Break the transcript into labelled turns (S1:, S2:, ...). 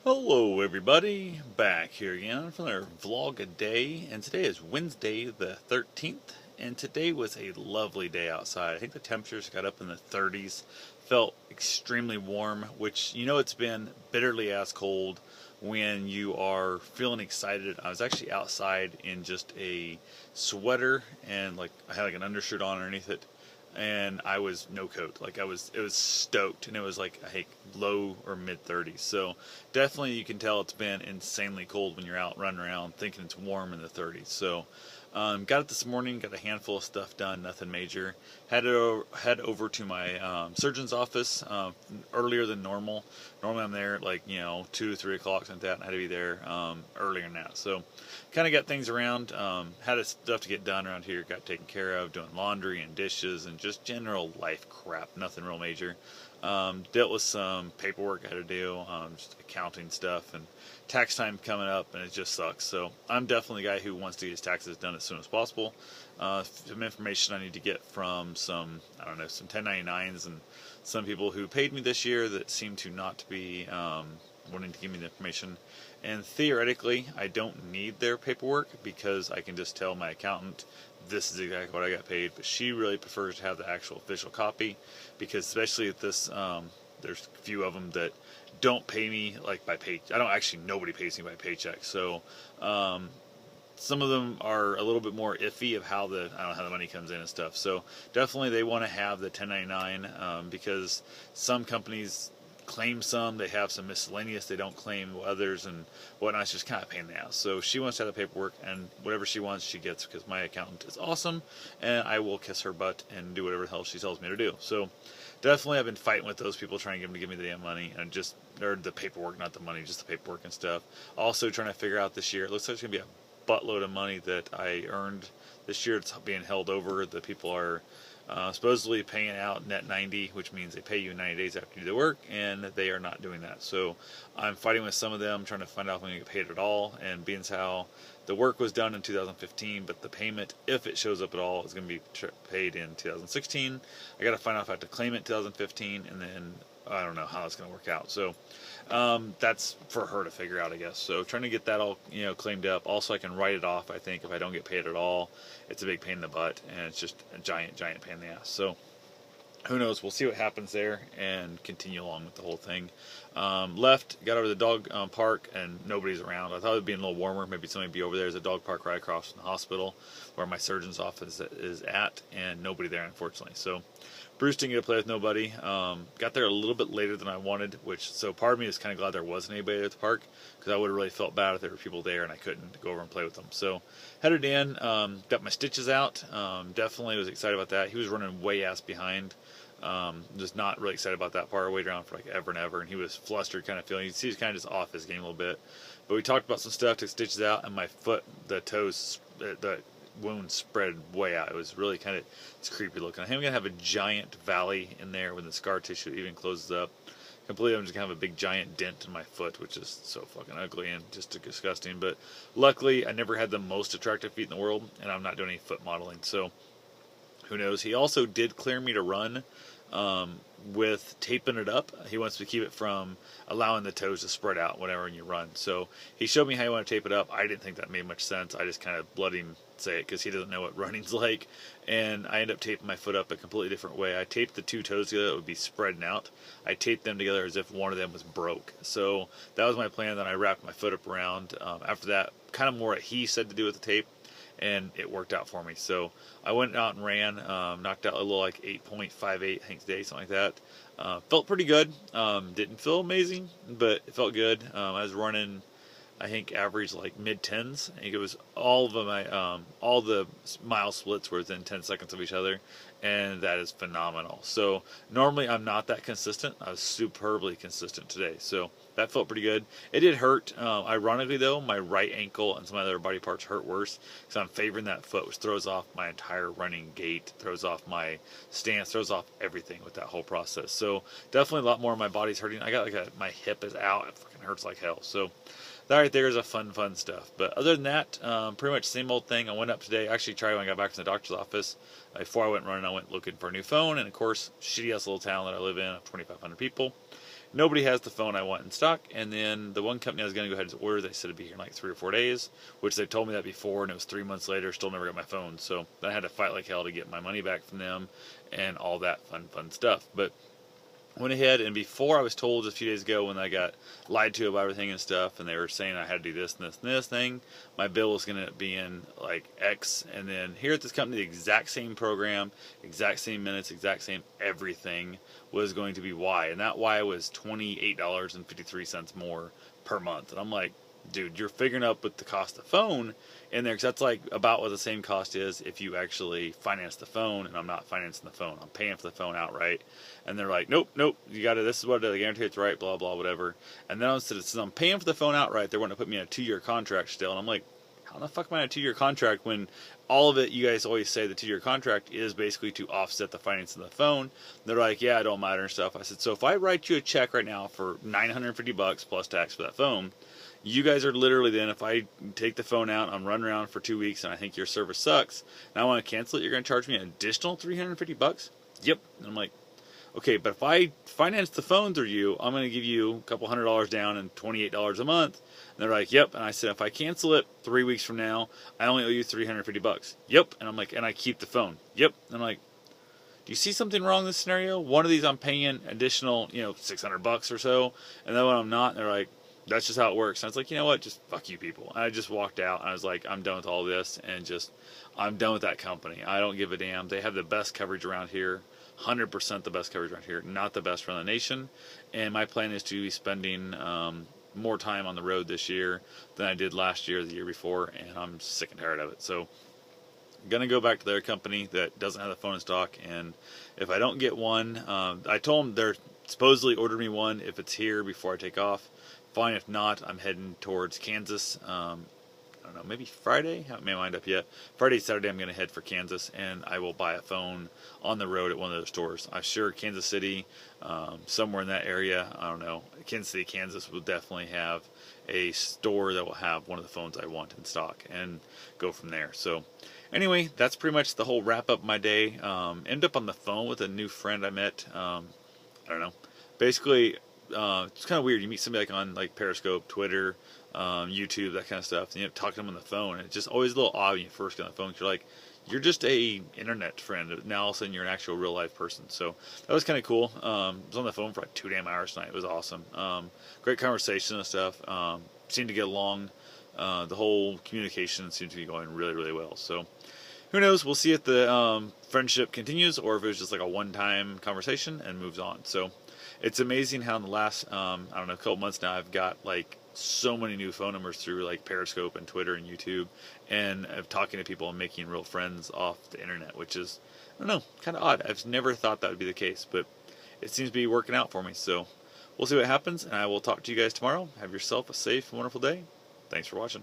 S1: Hello everybody, back here again for another vlog a day, and today is Wednesday the 13th, and today was a lovely day outside. I think the temperatures got up in the 30s, felt extremely warm, which it's been bitterly ass cold when you are feeling excited. I was actually outside in just a sweater and I had an undershirt on underneath it, and I was no coat. It was stoked, and it was low or mid 30s. So definitely you can tell it's been insanely cold when you're out running around thinking it's warm in the 30s. So got it this morning, got a handful of stuff done, nothing major. Head over to my surgeon's office earlier than normal. Normally I'm there 2 3 o'clock, something like that, and I had to be there earlier than that. So kind of got things around, had stuff to get done around here, got taken care of, doing laundry and dishes and just general life crap, nothing real major. Dealt with some paperwork I had to do, just accounting stuff, and tax time coming up, and it just sucks. So I'm definitely the guy who wants to get his taxes done as soon as possible. Some information I need to get from some 1099s and some people who paid me this year that seem to not be wanting to give me the information. And theoretically, I don't need their paperwork because I can just tell my accountant this is exactly what I got paid. But she really prefers to have the actual official copy because, especially at this, there's a few of them that don't pay me by pay. I don't actually, nobody pays me by paycheck. So some of them are a little bit more iffy of how the money comes in and stuff. So definitely they want to have the 1099 because some companies claim some, they have some miscellaneous, they don't claim others and whatnot. It's just kind of a pain in the ass. So she wants to have the paperwork, and whatever she wants she gets because my accountant is awesome, and I will kiss her butt and do whatever the hell she tells me to do. So definitely I've been fighting with those people trying to get them to give me the damn money, and or the paperwork, not the money, just the paperwork and stuff. Also trying to figure out this year, it looks like it's going to be a buttload of money that I earned this year. It's being held over. The people are supposedly paying out net 90, which means they pay you in 90 days after you do the work, and they are not doing that. So I'm fighting with some of them, trying to find out if I'm going to get paid at all, and being as how the work was done in 2015, but the payment, if it shows up at all, is going to be paid in 2016. I got to find out if I have to claim it in 2015, and then I don't know how it's going to work out. So that's for her to figure out, I guess. So trying to get that all claimed up. Also, I can write it off. I think if I don't get paid at all, it's a big pain in the butt, and it's just a giant pain in the ass. So who knows? We'll see what happens there and continue along with the whole thing. Left, got over to the dog park, and nobody's around. I thought it would be a little warmer. Maybe somebody would be over there. There's a dog park right across from the hospital where my surgeon's office is at, and nobody there, unfortunately. So Bruce didn't get to play with nobody. Got there a little bit later than I wanted, so part of me is kind of glad there wasn't anybody at the park, because I would have really felt bad if there were people there and I couldn't go over and play with them. So headed in, got my stitches out. Definitely was excited about that. He was running way ass behind. Just not really excited about that part. I waited around for ever and ever, and he was flustered, kind of feeling. You see, he's kind of just off his game a little bit. But we talked about some stuff, took stitches out, and my foot, the toes, the wound spread way out. It was really it's creepy looking. I think I'm gonna have a giant valley in there when the scar tissue even closes up completely. I'm just gonna have a big giant dent in my foot, which is so fucking ugly and just disgusting. But luckily, I never had the most attractive feet in the world, and I'm not doing any foot modeling, so who knows. He also did clear me to run with taping it up. He wants to keep it from allowing the toes to spread out whenever you run. So he showed me how you want to tape it up. I didn't think that made much sense. I just kind of let him say it because he doesn't know what running's like. And I ended up taping my foot up a completely different way. I taped the two toes together that would be spreading out. I taped them together as if one of them was broke. So that was my plan. Then I wrapped my foot up around. After that, kind of more what he said to do with the tape, and it worked out for me. So I went out and ran, knocked out a little 8.58, I think today, something like that. Felt pretty good. Didn't feel amazing, but it felt good. I was running, I think, average mid-10s. I think it was all the mile splits were within 10 seconds of each other, and that is phenomenal. So normally I'm not that consistent. I was superbly consistent today, so that felt pretty good. It did hurt. Ironically, though, my right ankle and some other body parts hurt worse because I'm favoring that foot, which throws off my entire running gait, throws off my stance, throws off everything with that whole process. So definitely a lot more of my body's hurting. I got my hip is out. It fucking hurts like hell. So that right there is a fun stuff. But other than that, pretty much same old thing. I went up today. Actually, tried when I got back from the doctor's office. Before I went running, I went looking for a new phone. And, of course, shitty-ass little town that I live in of 2,500 people. nobody has the phone I want in stock. And then the one company I was going to go ahead and order, they said it'd be here in like 3 or 4 days, which they told me that before, and it was 3 months later, still never got my phone. So I had to fight like hell to get my money back from them and all that fun stuff. But went ahead, and before I was told just a few days ago when I got lied to about everything and stuff, and they were saying I had to do this and this and this thing, my bill was going to be in like X, and then here at this company, the exact same program, exact same minutes, exact same everything was going to be Y, and that Y was $28.53 more per month. And I'm like, dude, you're figuring up with the cost of phone in there, because that's like about what the same cost is if you actually finance the phone, and I'm not financing the phone, I'm paying for the phone outright. And they're like, nope, you got to, this is what I guarantee it's right, blah blah whatever. And then since I'm paying for the phone outright, they're wanting to put me in a 2-year contract still, and I'm like, how the fuck am I in a 2-year contract when all of it, you guys always say the 2-year contract is basically to offset the finance of the phone. They're like, yeah, it don't matter and stuff. I said, so if I write you a check right now for $950 plus tax for that phone, you guys are literally then, if I take the phone out, I'm running around for 2 weeks and I think your service sucks, and I want to cancel it, you're going to charge me an additional $350? Yep. And I'm like, okay, but if I finance the phone through you, I'm going to give you a couple $100 down and $28 a month. And they're like, yep. And I said, if I cancel it 3 weeks from now, I only owe you $350. Yep. And I'm like, and I keep the phone. Yep. And I'm like, do you see something wrong in this scenario? One of these I'm paying additional, $600 or so, and then when I'm not, they're like, that's just how it works. And I was like, you know what, just fuck you people. And I just walked out, and I was like, I'm done with all this, and I'm done with that company. I don't give a damn. They have the best coverage around here, 100% the best coverage around here, not the best around the nation. And my plan is to be spending more time on the road this year than I did last year or the year before, and I'm sick and tired of it. So I'm going to go back to their company that doesn't have the phone in stock, and if I don't get one, I told them they're supposedly ordered me one if it's here before I take off. Fine. If not, I'm heading towards Kansas. I don't know, maybe Friday? Haven't made my mind up yet. Friday, Saturday, I'm going to head for Kansas, and I will buy a phone on the road at one of those stores. I'm sure Kansas City, somewhere in that area, I don't know, Kansas City, Kansas will definitely have a store that will have one of the phones I want in stock, and go from there. So anyway, that's pretty much the whole wrap up my day. Ended up on the phone with a new friend I met. I don't know. Basically, it's kind of weird. You meet somebody like on like Periscope, Twitter, YouTube, that kind of stuff, and you end up talking to them on the phone. And it's just always a little odd when you first get on the phone, because you're like, you're just a internet friend. Now all of a sudden you're an actual real life person. So that was kind of cool. I was on the phone for like 2 damn hours tonight. It was awesome. Great conversation and stuff. Seemed to get along. The whole communication seemed to be going really, really well. So who knows? We'll see if the friendship continues, or if it was just like a one-time conversation and moves on. So it's amazing how in the last, I don't know, a couple months now, I've got like so many new phone numbers through like Periscope and Twitter and YouTube, and of talking to people and making real friends off the internet, which is, I don't know, kind of odd. I've never thought that would be the case, but it seems to be working out for me. So we'll see what happens, and I will talk to you guys tomorrow. Have yourself a safe and wonderful day. Thanks for watching.